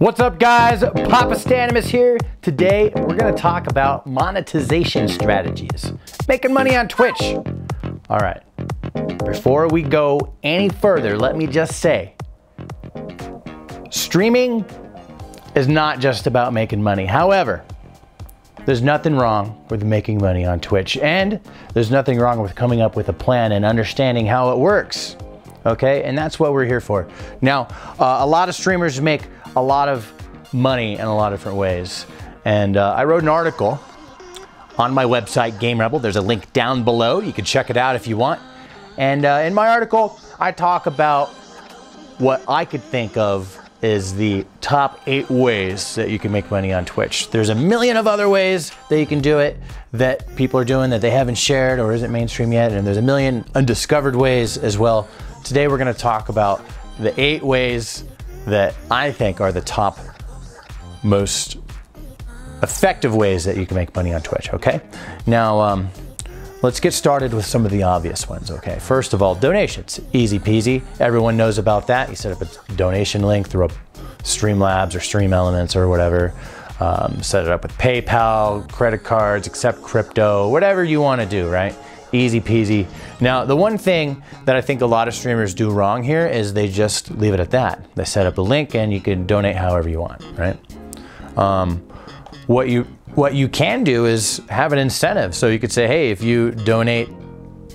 What's up, guys? Papa Stanimus here. Today we're gonna talk about monetization strategies, making money on Twitch. All right, before we go any further, let me just say, streaming is not just about making money. However, there's nothing wrong with making money on Twitch, and there's nothing wrong with coming up with a plan and understanding how it works. Okay, and that's what we're here for. Now, a lot of streamers make a lot of money in a lot of different ways. And I wrote an article on my website, Game Rebel. There's a link down below. You can check it out if you want. And in my article, I talk about what I could think of is the top 8 ways that you can make money on Twitch. There's a million of other ways that you can do it that people are doing that they haven't shared or isn't mainstream yet. And there's a million undiscovered ways as well. Today, we're gonna talk about the 8 ways that I think are the top most effective ways that you can make money on Twitch, okay? Now, let's get started with some of the obvious ones, okay? First of all, donations, easy peasy. Everyone knows about that. You set up a donation link through Streamlabs or Stream Elements or whatever. Set it up with PayPal, credit cards, accept crypto, whatever you wanna do, right? Easy peasy. Now, the one thing that I think a lot of streamers do wrong here is they just leave it at that. They set up a link and you can donate however you want, right? What you can do is have an incentive. So you could say, hey, if you donate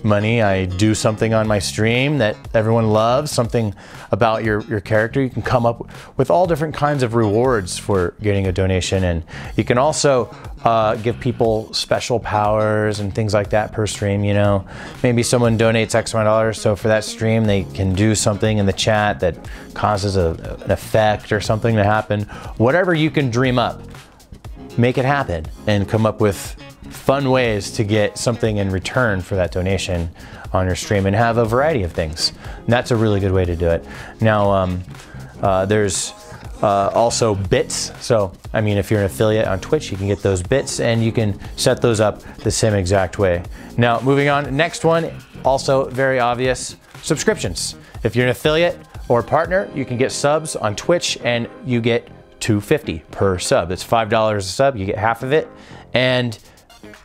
money, I do something on my stream that everyone loves, something about your character. You can come up with all different kinds of rewards for getting a donation. And you can also give people special powers and things like that per stream, you know. Maybe someone donates X amount of dollars, so for that stream they can do something in the chat that causes an effect or something to happen. Whatever you can dream up, make it happen and come up with fun ways to get something in return for that donation on your stream and have a variety of things. And that's a really good way to do it. Now, there's also bits. So, I mean, if you're an affiliate on Twitch, you can get those bits and you can set those up the same exact way. Now, moving on, next one, also very obvious, subscriptions. If you're an affiliate or partner, you can get subs on Twitch and you get $2.50 per sub. It's $5 a sub, you get half of it. And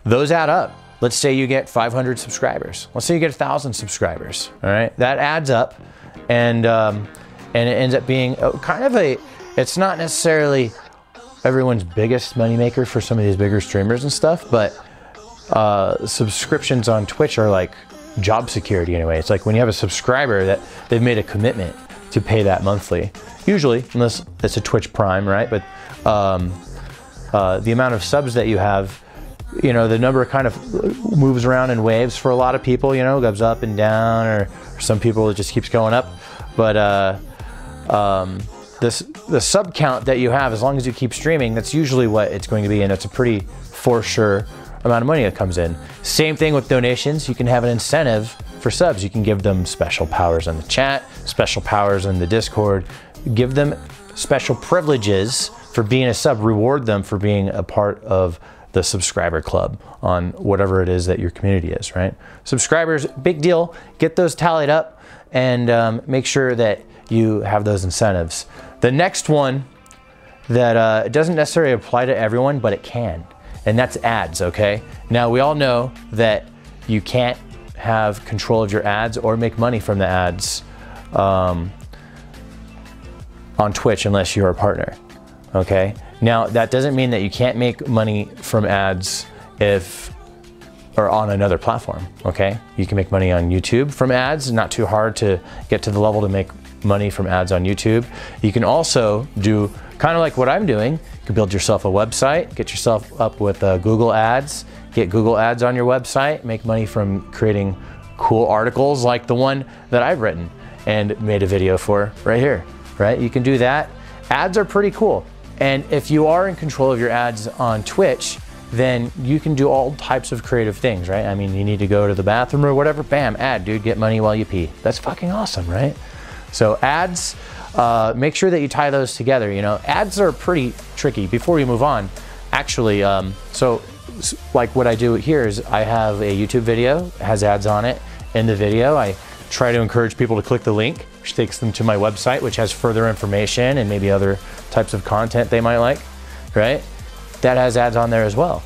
those add up. Let's say you get 500 subscribers. Let's say you get 1,000 subscribers, all right? That adds up and it ends up being kind of it's not necessarily everyone's biggest moneymaker for some of these bigger streamers and stuff, but subscriptions on Twitch are like job security in a way. It's like when you have a subscriber that they've made a commitment to pay that monthly, usually, unless it's a Twitch Prime, right? But the amount of subs that you have, you know, the number kind of moves around in waves for a lot of people, you know, goes up and down, or some people it just keeps going up. But the sub count that you have, as long as you keep streaming, that's usually what it's going to be, and it's a pretty for sure amount of money that comes in. Same thing with donations. You can have an incentive for subs. You can give them special powers in the chat, special powers in the Discord, give them special privileges for being a sub, reward them for being a part of the subscriber club on whatever it is that your community is, right? Subscribers, big deal. Get those tallied up and make sure that you have those incentives. The next one that it doesn't necessarily apply to everyone, but it can, and that's ads, okay? Now, we all know that you can't have control of your ads or make money from the ads on Twitch unless you're a partner, okay? Now, that doesn't mean that you can't make money from ads or on another platform, okay? You can make money on YouTube from ads, not too hard to get to the level to make money from ads on YouTube. You can also do kind of like what I'm doing. You can build yourself a website, get yourself up with Google Ads, get Google Ads on your website, make money from creating cool articles like the one that I've written and made a video for right here, right? You can do that. Ads are pretty cool. And if you are in control of your ads on Twitch, then you can do all types of creative things, right? I mean, you need to go to the bathroom or whatever, bam, ad, dude, get money while you pee. That's fucking awesome, right? So ads, make sure that you tie those together, you know. Ads are pretty tricky. Before we move on, actually, so like what I do here is I have a YouTube video, has ads on it. In the video, I try to encourage people to click the link, which takes them to my website, which has further information and maybe other types of content they might like, right? That has ads on there as well.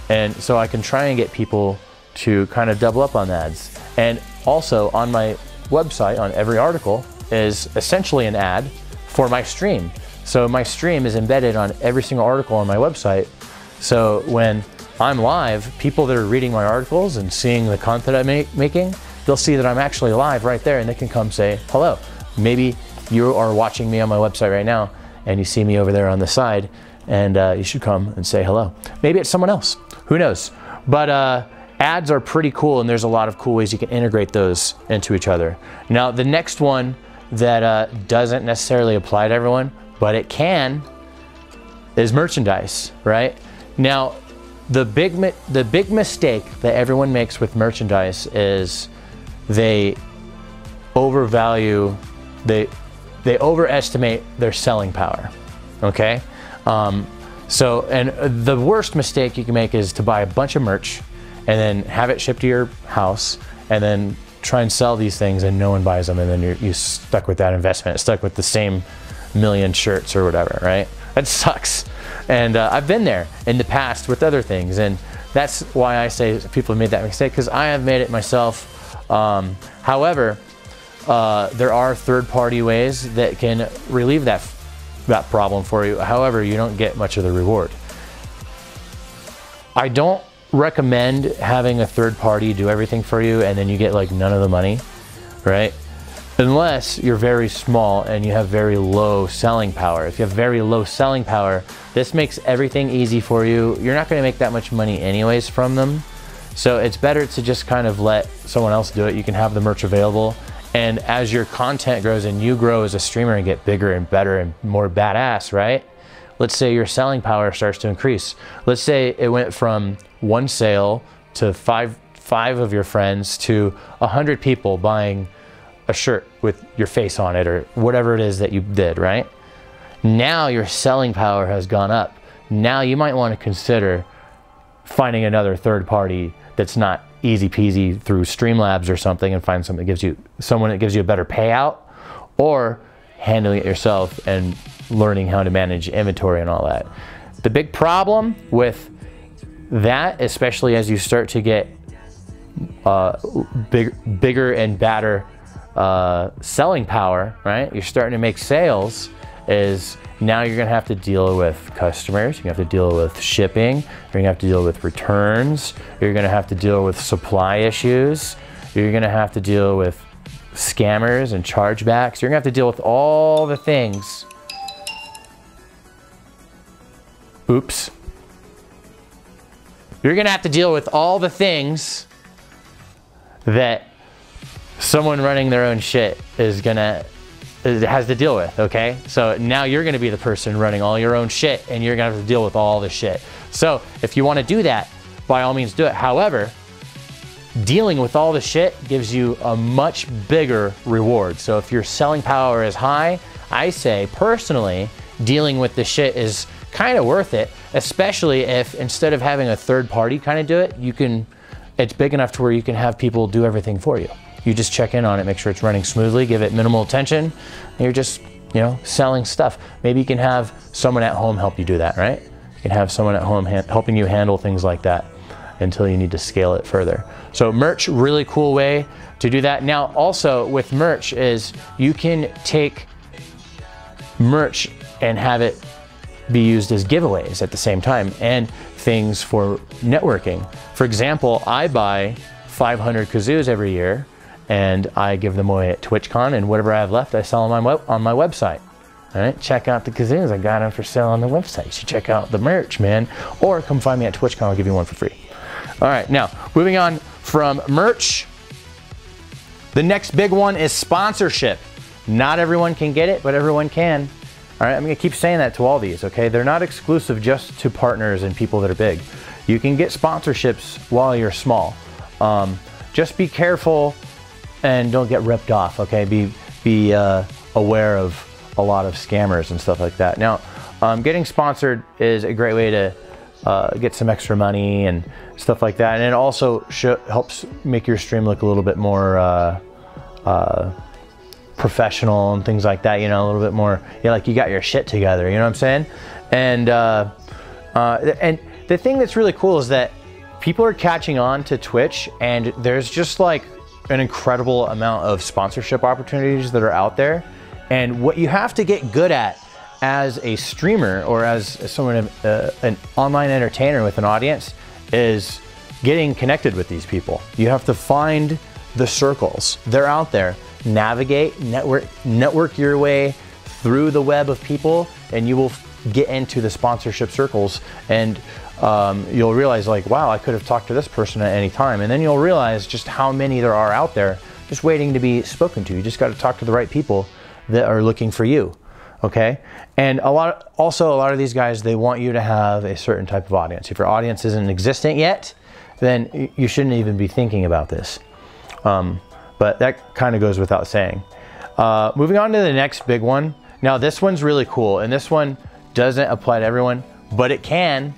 And so I can try and get people to kind of double up on ads. And also on my website, on every article, is essentially an ad for my stream. So my stream is embedded on every single article on my website. So when I'm live, people that are reading my articles and seeing the content I'm making, they'll see that I'm actually live right there, and they can come say hello. Maybe you are watching me on my website right now and you see me over there on the side, and you should come and say hello. Maybe it's someone else, who knows? But ads are pretty cool, and there's a lot of cool ways you can integrate those into each other. Now, the next one that doesn't necessarily apply to everyone, but it can, is merchandise, right? Now, the big mistake that everyone makes with merchandise is they overvalue, they overestimate their selling power, okay? So, and the worst mistake you can make is to buy a bunch of merch and then have it shipped to your house and then try and sell these things and no one buys them, and then you're stuck with that investment, stuck with the same million shirts or whatever, right? That sucks. And I've been there in the past with other things, and that's why I say people have made that mistake, because I have made it myself. However, there are third-party ways that can relieve that problem for you. However, you don't get much of the reward. I don't recommend having a third party do everything for you and then you get like none of the money, right? Unless you're very small and you have very low selling power. If you have very low selling power, this makes everything easy for you. You're not gonna make that much money anyways from them. So it's better to just kind of let someone else do it. You can have the merch available. And as your content grows and you grow as a streamer and get bigger and better and more badass, right? Let's say your selling power starts to increase. Let's say it went from one sale to five of your friends to 100 people buying a shirt with your face on it or whatever it is that you did, right? Now your selling power has gone up. Now you might want to consider finding another third party that's not easy peasy through Streamlabs or something, and find someone that gives you a better payout, or handling it yourself and learning how to manage inventory and all that. The big problem with that, especially as you start to get bigger and badder selling power, right? You're starting to make sales, is now you're gonna have to deal with customers, you're gonna have to deal with shipping, you're gonna have to deal with returns, you're gonna have to deal with supply issues, you're gonna have to deal with scammers and chargebacks, you're gonna have to deal with all the things. Oops. You're gonna have to deal with all the things that someone running their own shit has to deal with, okay? So now you're gonna be the person running all your own shit, and you're gonna have to deal with all the shit. So if you wanna do that, by all means do it. However, dealing with all the shit gives you a much bigger reward. So if your selling power is high, I say personally, dealing with the shit is kind of worth it, especially if instead of having a third party kind of do it, it's big enough to where you can have people do everything for you. You just check in on it, make sure it's running smoothly, give it minimal attention, and you're just, selling stuff. Maybe you can have someone at home help you do that, right? You can have someone at home helping you handle things like that until you need to scale it further. So merch, really cool way to do that. Now also with merch is you can take merch and have it be used as giveaways at the same time, and things for networking. For example, I buy 500 kazoos every year and I give them away at TwitchCon, and whatever I have left, I sell them on my website. All right, check out the kazoos. I got them for sale on the website. You should check out the merch, man. Or come find me at TwitchCon, I'll give you one for free. All right, now, moving on from merch, the next big one is sponsorship. Not everyone can get it, but everyone can. All right, I'm gonna keep saying that to all these, okay? They're not exclusive just to partners and people that are big. You can get sponsorships while you're small. Just be careful and don't get ripped off, okay? Be aware of a lot of scammers and stuff like that. Now, getting sponsored is a great way to get some extra money and stuff like that. And it also helps make your stream look a little bit more professional and things like that, you know, a little bit more, you know, like you got your shit together, you know what I'm saying? And the thing that's really cool is that people are catching on to Twitch, and there's just like an incredible amount of sponsorship opportunities that are out there. And what you have to get good at as a streamer or as someone, an online entertainer with an audience, is getting connected with these people. You have to find the circles. They're out there. Navigate, network your way through the web of people, and you will get into the sponsorship circles, and you'll realize like, wow, I could have talked to this person at any time. And then you'll realize just how many there are out there just waiting to be spoken to. You just got to talk to the right people that are looking for you. Okay. And a lot of these guys, they want you to have a certain type of audience. If your audience isn't existent yet, then you shouldn't even be thinking about this. But that kind of goes without saying. Moving on to the next big one. Now this one's really cool, and this one doesn't apply to everyone, but it can,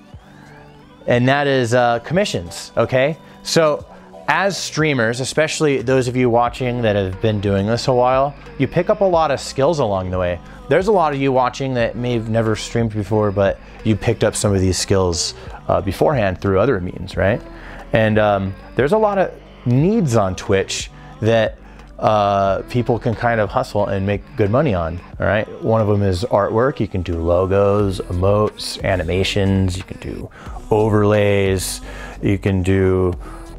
and that is commissions, okay? So as streamers, especially those of you watching that have been doing this a while, you pick up a lot of skills along the way. There's a lot of you watching that may have never streamed before, but you picked up some of these skills beforehand through other means, right? And there's a lot of needs on Twitch that people can kind of hustle and make good money on, all right? One of them is artwork. You can do logos, emotes, animations, you can do overlays, you can do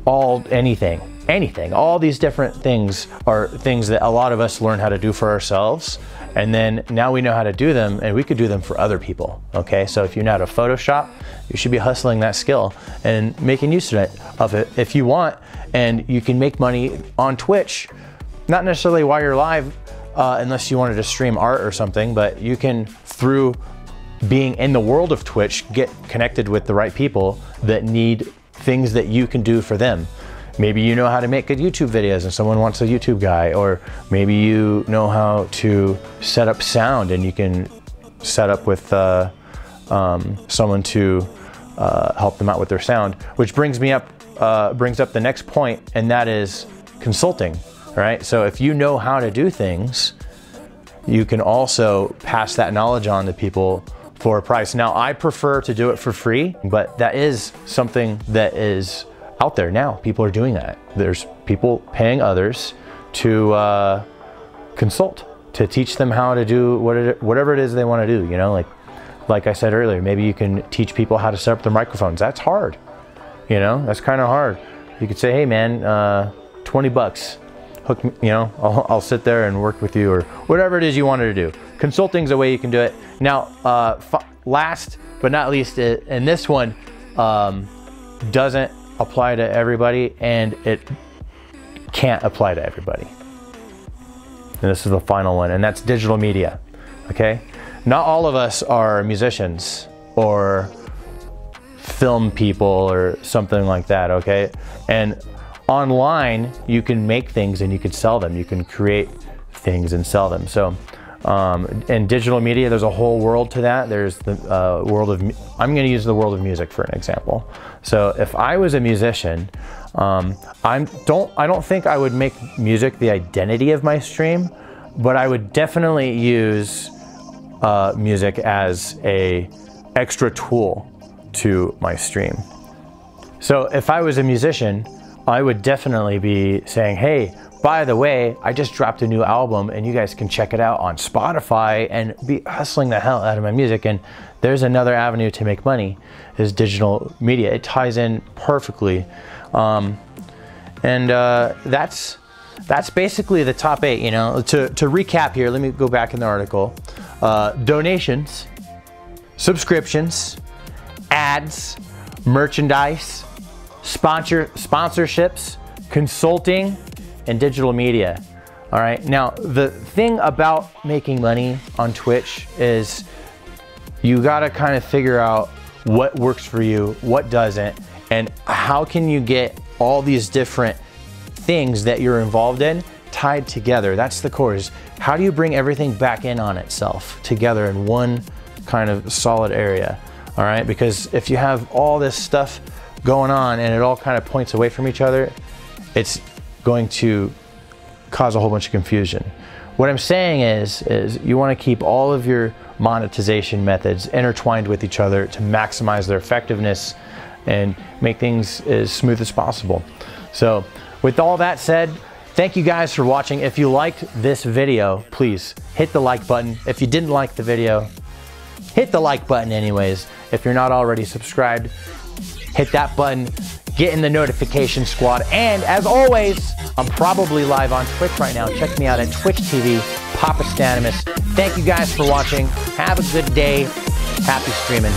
anything. All these different things are things that a lot of us learn how to do for ourselves, and then now we know how to do them, and we could do them for other people, okay? So if you know how to Photoshop, you should be hustling that skill and making use of it if you want, and you can make money on Twitch, not necessarily while you're live, unless you wanted to stream art or something, but you can, through being in the world of Twitch, get connected with the right people that need things that you can do for them. Maybe you know how to make good YouTube videos and someone wants a YouTube guy, or maybe you know how to set up sound and you can set up with someone to help them out with their sound, which brings up the next point, and that is consulting, right? So if you know how to do things, you can also pass that knowledge on to people for a price. Now, I prefer to do it for free, but that is something that is out there now. People are doing that. There's people paying others to consult, to teach them how to do whatever it is they want to do, you know, like I said earlier, maybe you can teach people how to set up their microphones. That's hard, you know, that's kind of hard. You could say, hey man, $20, hook me, you know, I'll sit there and work with you, or whatever it is you wanted to do. Consulting's a way you can do it. Now, last but not least, and this one doesn't apply to everybody, and it can't apply to everybody. And this is the final one, and that's digital media, okay? Not all of us are musicians or film people or something like that, okay? And online, you can make things and you can sell them. You can create things and sell them. So in digital media, there's a whole world to that. There's the world of, I'm gonna use the world of music for an example. So if I was a musician, I don't think I would make music the identity of my stream, but I would definitely use music as a extra tool to my stream. So if I was a musician, I would definitely be saying, hey, by the way, I just dropped a new album and you guys can check it out on Spotify, and be hustling the hell out of my music. And there's another avenue to make money, is digital media. It ties in perfectly. That's basically the top 8, you know. To recap here, let me go back in the article. Donations, subscriptions, ads, merchandise, sponsorships, consulting, and digital media. All right, now the thing about making money on Twitch is you gotta kind of figure out what works for you, what doesn't, and how can you get all these different things that you're involved in tied together. That's the core, is how do you bring everything back in on itself together in one kind of solid area, all right? Because if you have all this stuff going on and it all kind of points away from each other, it's going to cause a whole bunch of confusion. What I'm saying is you want to keep all of your monetization methods intertwined with each other to maximize their effectiveness and make things as smooth as possible. So with all that said, thank you guys for watching. If you liked this video, please hit the like button. If you didn't like the video, hit the like button anyways. If you're not already subscribed, hit that button, get in the notification squad. And as always, I'm probably live on Twitch right now. Check me out at Twitch TV, Papa Stanimus. Thank you guys for watching. Have a good day. Happy streaming.